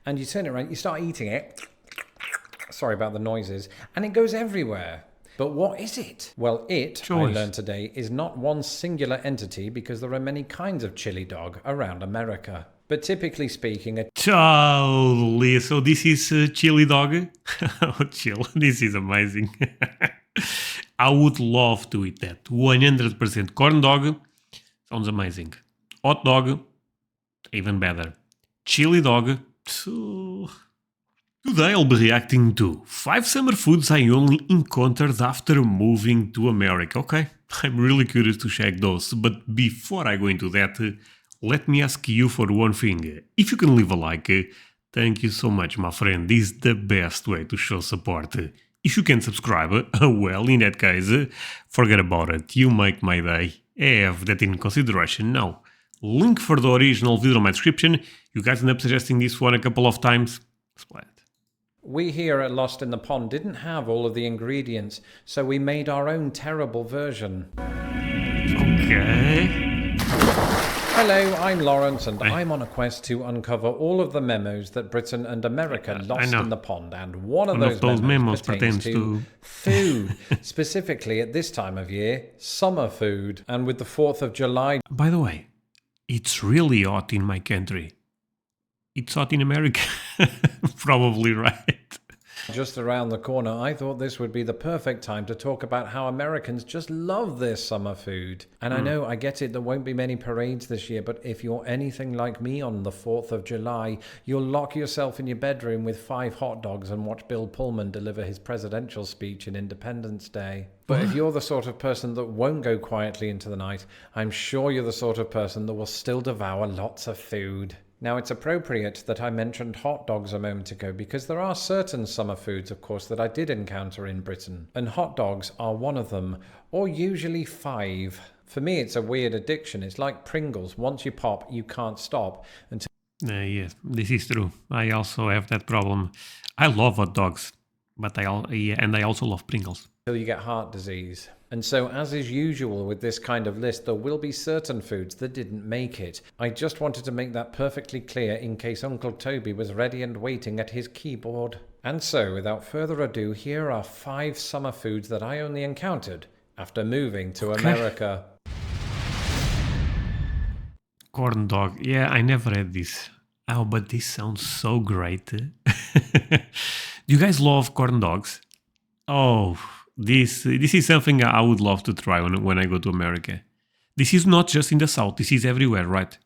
and you turn it around, you start eating it. Sorry about the noises. And it goes everywhere. But what is it? Well, I learned today, is not one singular entity because there are many kinds of chili dog around America. But typically speaking, Totally. So this is chili dog. Oh, chill. This is amazing. I would love to eat that. 100% corn dog. Sounds amazing. Hot dog. Even better. Chili dog. Today I'll be reacting to 5 summer foods I only encountered after moving to America. Okay, I'm really curious to check those, but before I go into that, let me ask you for one thing. If you can leave a like, thank you so much, my friend. This is the best way to show support. If you can subscribe, well, in that case, forget about it. You make my day. Have that in consideration now. Link for the original video in my description. You guys end up suggesting this one a couple of times. Splat. We here at Lost in the Pond didn't have all of the ingredients, so we made our own terrible version. Okay. Hello, I'm Lawrence, and I'm on a quest to uncover all of the memos that Britain and America lost in the pond, and one of those memos pertains to food, specifically at this time of year, summer food, and with the 4th of July. By the way, it's really hot in my country. It's hot in America. Probably right. Just around the corner, I thought this would be the perfect time to talk about how Americans just love their summer food. And I know, I get it, there won't be many parades this year, but if you're anything like me on the 4th of July, you'll lock yourself in your bedroom with 5 hot dogs and watch Bill Pullman deliver his presidential speech in Independence Day. But if you're the sort of person that won't go quietly into the night, I'm sure you're the sort of person that will still devour lots of food. Now, it's appropriate that I mentioned hot dogs a moment ago because there are certain summer foods, of course, that I did encounter in Britain. And hot dogs are one of them, or usually 5. For me, it's a weird addiction. It's like Pringles. Once you pop, you can't stop until... Yes, this is true. I also have that problem. I love hot dogs, but I also love Pringles. You get heart disease. And so, as is usual with this kind of list, there will be certain foods that didn't make it. I just wanted to make that perfectly clear in case Uncle Toby was ready and waiting at his keyboard. And so, without further ado, here are 5 summer foods that I only encountered after moving to America. Corn dog. Yeah, I never had this. Oh, but this sounds so great. Do you guys love corn dogs? Oh... This is something I would love to try when I go to America. This is not just in the South, this is everywhere, right?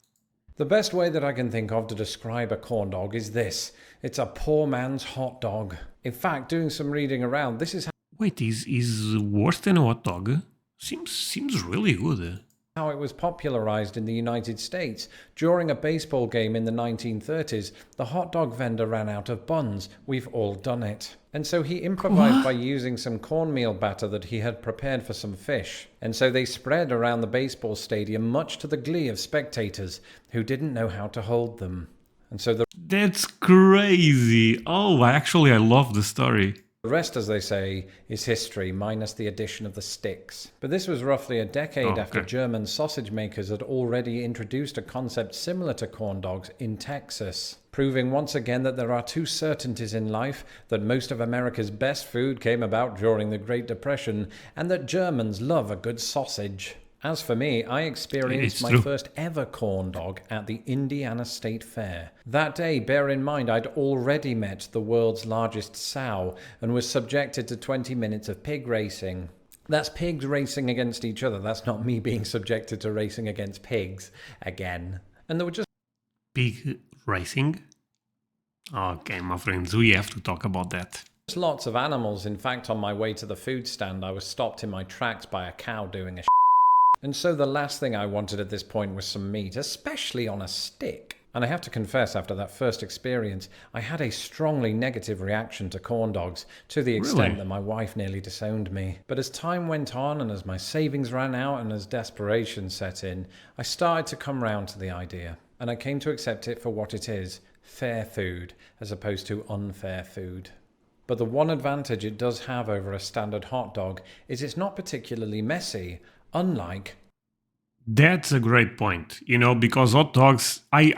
The best way that I can think of to describe a corn dog is this. It's a poor man's hot dog. In fact, doing some reading around, this is how... Wait, is worse than a hot dog? Seems really good. How it was popularized in the United States. During a baseball game in the 1930s, the hot dog vendor ran out of buns. We've all done it. And so he improvised by using some cornmeal batter that he had prepared for some fish. And so they spread around the baseball stadium, much to the glee of spectators who didn't know how to hold them. And so That's crazy. Oh, I love the story. The rest, as they say, is history, minus the addition of the sticks. But this was roughly a decade after German sausage makers had already introduced a concept similar to corn dogs in Texas, proving once again that there are 2 certainties in life, that most of America's best food came about during the Great Depression, and that Germans love a good sausage. As for me, I experienced my first ever corn dog at the Indiana State Fair. That day, bear in mind, I'd already met the world's largest sow and was subjected to 20 minutes of pig racing. That's pigs racing against each other. That's not me being subjected to racing against pigs again. And there were just... Pig racing? Okay, my friends, we have to talk about that. Lots of animals. In fact, on my way to the food stand, I was stopped in my tracks by a cow doing a And so the last thing I wanted at this point was some meat, especially on a stick. And I have to confess, after that first experience, I had a strongly negative reaction to corn dogs, to the extent that my wife nearly disowned me. But as time went on, and as my savings ran out, and as desperation set in, I started to come round to the idea. And I came to accept it for what it is, fair food, as opposed to unfair food. But the one advantage it does have over a standard hot dog is it's not particularly messy, unlike... That's a great point. You know, because hot dogs, I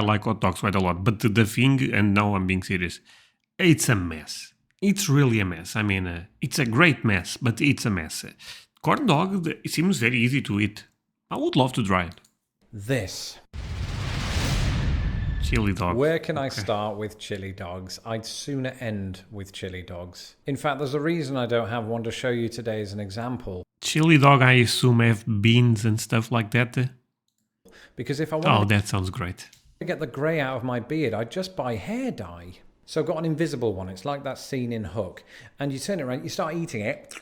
like hot dogs quite a lot. But the thing, and now I'm being serious, it's a mess. It's really a mess. I mean, it's a great mess, but it's a mess. Corn dog, it seems very easy to eat. I would love to try it. This. Chili dog. Where can I Okay. start with chili dogs? I'd sooner end with chili dogs. In fact, there's a reason I don't have one to show you today as an example. Chili dog, I assume, have beans and stuff like that. Because if I Oh, wanted that sounds great. to get the grey out of my beard, I'd just buy hair dye. So I've got an invisible one. It's like that scene in Hook. And you turn it around, you start eating it.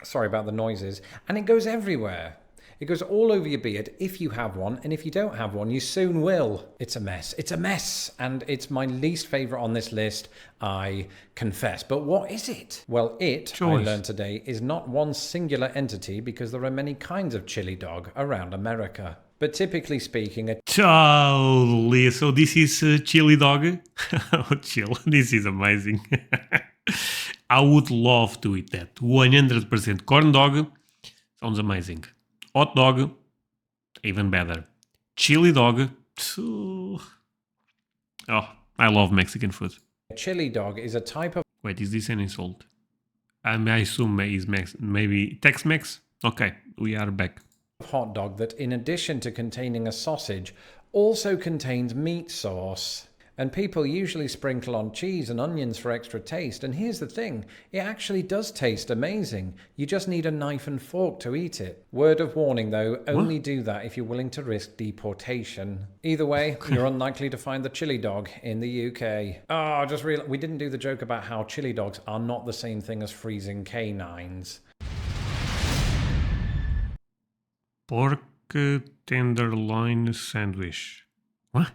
Sorry about the noises. And it goes everywhere. It goes all over your beard if you have one, and if you don't have one, you soon will. It's a mess. It's a mess, and it's my least favourite on this list, I confess. But what is it? Well, I learned today, is not one singular entity because there are many kinds of chili dog around America. But typically speaking, a Totally. So this is chili dog. Oh, chill. This is amazing. I would love to eat that. 100%. Corn dog sounds amazing. Hot dog, even better. Chili dog. Oh, I love Mexican food. chili dog is a type of Wait, is this an insult? I assume is maybe Tex-Mex? Okay, we are back. hot dog that, in addition to containing a sausage, also contains meat sauce. And people usually sprinkle on cheese and onions for extra taste. And here's the thing, it actually does taste amazing. You just need a knife and fork to eat it. Word of warning though, only do that if you're willing to risk deportation. Either way, you're unlikely to find the chili dog in the UK. Oh, I just realized we didn't do the joke about how chili dogs are not the same thing as freezing canines. Pork tenderloin sandwich. What?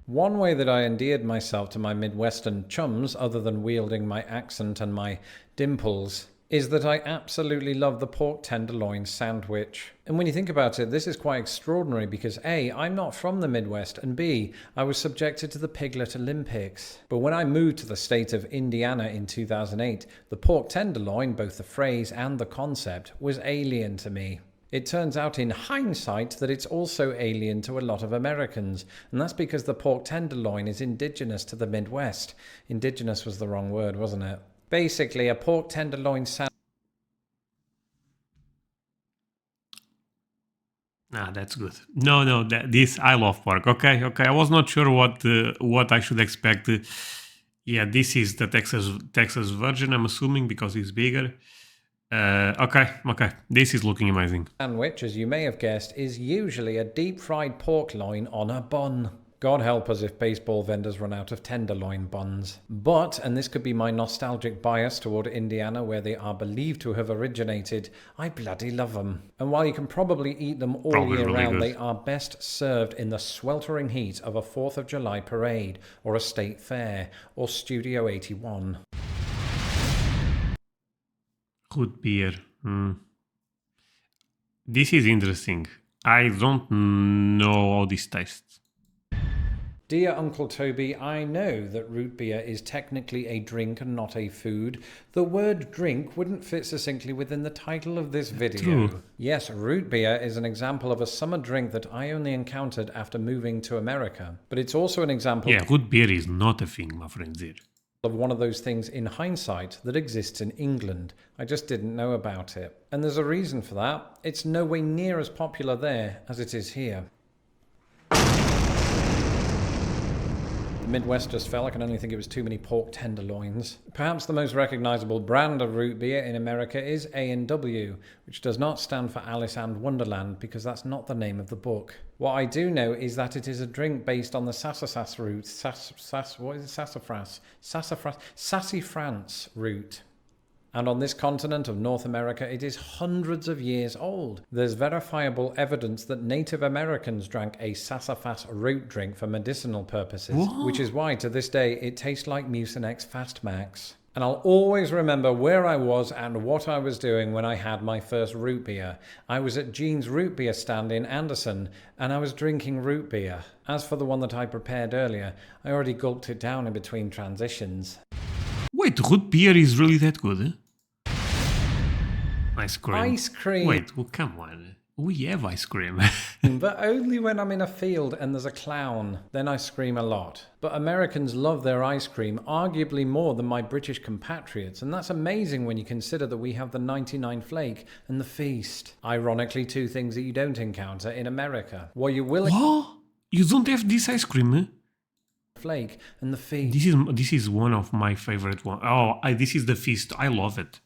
One way that I endeared myself to my Midwestern chums, other than wielding my accent and my dimples, is that I absolutely love the pork tenderloin sandwich. And when you think about it, this is quite extraordinary because A, I'm not from the Midwest, and B, I was subjected to the Piglet Olympics. But when I moved to the state of Indiana in 2008, the pork tenderloin, both the phrase and the concept, was alien to me. It turns out in hindsight that it's also alien to a lot of Americans, and that's because the pork tenderloin is indigenous to the Midwest. Indigenous was the wrong word, wasn't it? Basically, a pork tenderloin sandwich. That's good. No, this I love pork. Okay. I was not sure what I should expect. Yeah, this is the Texas version. I'm assuming because it's bigger. Okay. This is looking amazing. Sandwich, as you may have guessed, is usually a deep-fried pork loin on a bun. God help us if baseball vendors run out of tenderloin buns. But, and this could be my nostalgic bias toward Indiana where they are believed to have originated, I bloody love them. And while you can probably eat them all Probably year really round, good. they are best served in the sweltering heat of a 4th of July parade, or a state fair, or Studio 81. Good beer. This is interesting. I don't know how this tastes. Dear Uncle Toby, I know that root beer is technically a drink and not a food. The word drink wouldn't fit succinctly within the title of this video. True. Yes, root beer is an example of a summer drink that I only encountered after moving to America. But it's also an example Yeah, good beer is not a thing, my friends here. of one of those things in hindsight that exists in England. I just didn't know about it. And there's a reason for that. It's no way near as popular there as it is here. The Midwest just fell. I can only think it was too many pork tenderloins. Perhaps the most recognizable brand of root beer in America is A&W, which does not stand for Alice and Wonderland because that's not the name of the book. What I do know is that it is a drink based on the sassafras root. What is it? Sassafras? Sassafras root. And on this continent of North America, it is hundreds of years old. There's verifiable evidence that Native Americans drank a sassafras root drink for medicinal purposes, which is why to this day it tastes like Mucinex Fastmax. And I'll always remember where I was and what I was doing when I had my first root beer. I was at Jean's root beer stand in Anderson, and I was drinking root beer. As for the one that I prepared earlier, I already gulped it down in between transitions. Wait, root beer is really that good? Ice cream. Ice cream! Wait, well, come on. We have ice cream. But only when I'm in a field and there's a clown. Then I scream a lot. But Americans love their ice cream arguably more than my British compatriots, and that's amazing when you consider that we have the 99 flake and the feast. Ironically, two things that you don't encounter in America. What you will What? You don't have this ice cream? Eh? flake and the feast. This is one of my favorite one. Oh, this is the feast. I love it.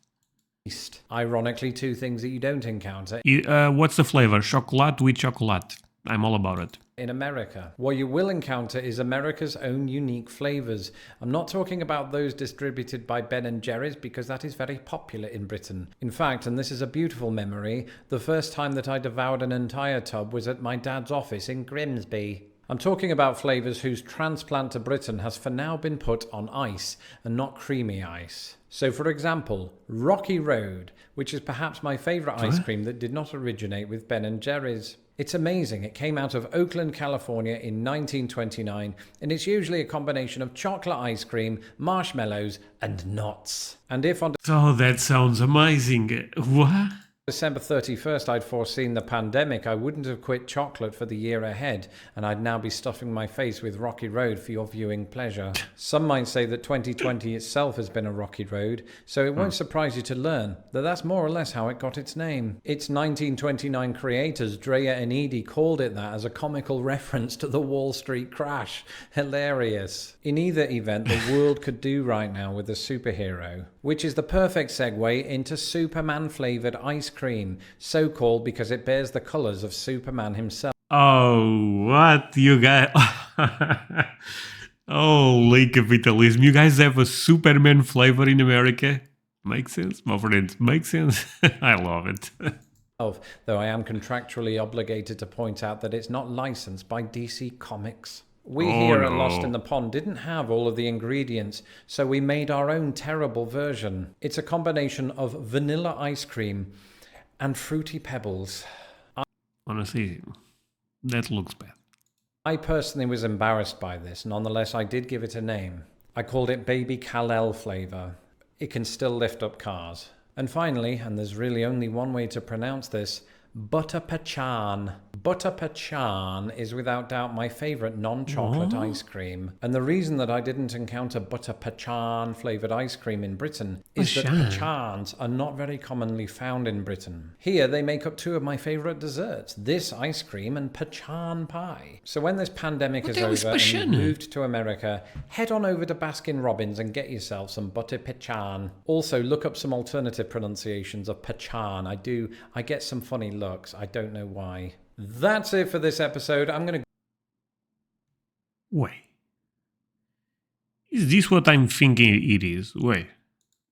Ironically, two things that you don't encounter What's the flavor? Chocolate with chocolate. I'm all about it. in America. What you will encounter is America's own unique flavors. I'm not talking about those distributed by Ben and Jerry's because that is very popular in Britain. In fact, and this is a beautiful memory, the first time that I devoured an entire tub was at my dad's office in Grimsby. I'm talking about flavours whose transplant to Britain has for now been put on ice and not creamy ice. So for example, Rocky Road, which is perhaps my favourite ice cream that did not originate with Ben and Jerry's. It's amazing. It came out of Oakland, California in 1929, and it's usually a combination of chocolate ice cream, marshmallows, and nuts. And if on Oh, that sounds amazing. What? December 31st I'd foreseen the pandemic, I wouldn't have quit chocolate for the year ahead, and I'd now be stuffing my face with Rocky Road for your viewing pleasure. Some might say that 2020 itself has been a rocky road, so it won't surprise you to learn that that's more or less how it got its name. Its 1929 creators, Dreyer and Edie, called it that as a comical reference to the Wall Street crash. Hilarious. In either event, the world could do right now with a superhero, which is the perfect segue into Superman flavoured ice cream, so called because it bears the colours of Superman himself. Oh, what? You guys... Holy capitalism. You guys have a Superman flavor in America? Makes sense, my friends. Makes sense. I love it. Though I am contractually obligated to point out that it's not licensed by DC Comics. We here at Lost in the Pond didn't have all of the ingredients, so we made our own terrible version. It's a combination of vanilla ice cream and fruity pebbles. Honestly, that looks bad. I personally was embarrassed by this. Nonetheless, I did give it a name. I called it Baby Kal-El flavor. It can still lift up cars. And finally, and there's really only one way to pronounce this, Butter Pecan. Butter Pecan is without doubt my favourite non-chocolate ice cream. And the reason that I didn't encounter Butter Pecan flavoured ice cream in Britain is that pecans are not very commonly found in Britain. Here they make up two of my favourite desserts, this ice cream and pecan pie. So when this pandemic is over and you've moved to America, head on over to Baskin Robbins and get yourself some Butter Pecan. Also look up some alternative pronunciations of pecan. I get some funny looks. I don't know why. That's it for this episode. I'm going to... Wait. Is this what I'm thinking it is? Wait.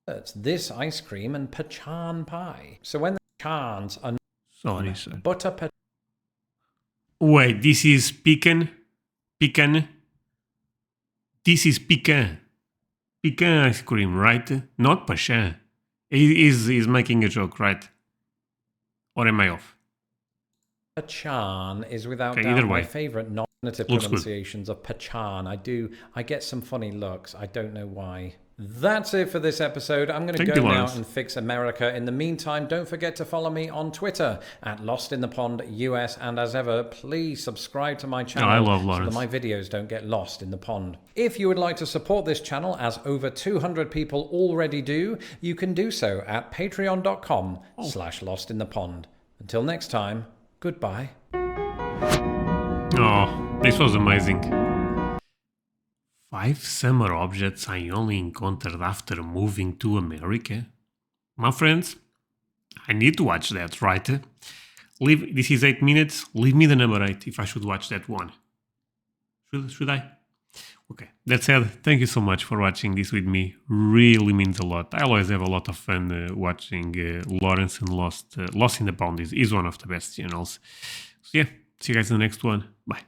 It's this ice cream and pecan pie. So when the pecans are... Sorry, sir. Butter pecan... Wait, this is pecan? Pecan? This is pecan. Pecan ice cream, right? Not pecan. He's making a joke, right? Or am I off? Pecan is without doubt my favourite non-native pronunciations good. of pecan. I get some funny looks. I don't know why. That's it for this episode. I'm going to go now and fix America. In the meantime, don't forget to follow me on Twitter at Lost in the Pond US. And as ever, please subscribe to my channel so that my videos don't get lost in the pond. If you would like to support this channel, as over 200 people already do, you can do so at patreon.com/lostinthepond. Until next time, goodbye. Oh, this was amazing. 5 summer objects I only encountered after moving to America? My friends, I need to watch that, right? This is 8 minutes. Leave me the number 8 if I should watch that one. Should I? Okay, that said, thank you so much for watching this with me. Really means a lot. I always have a lot of fun watching Lawrence and Lost. Lost in the Pond is one of the best channels. So yeah, see you guys in the next one. Bye.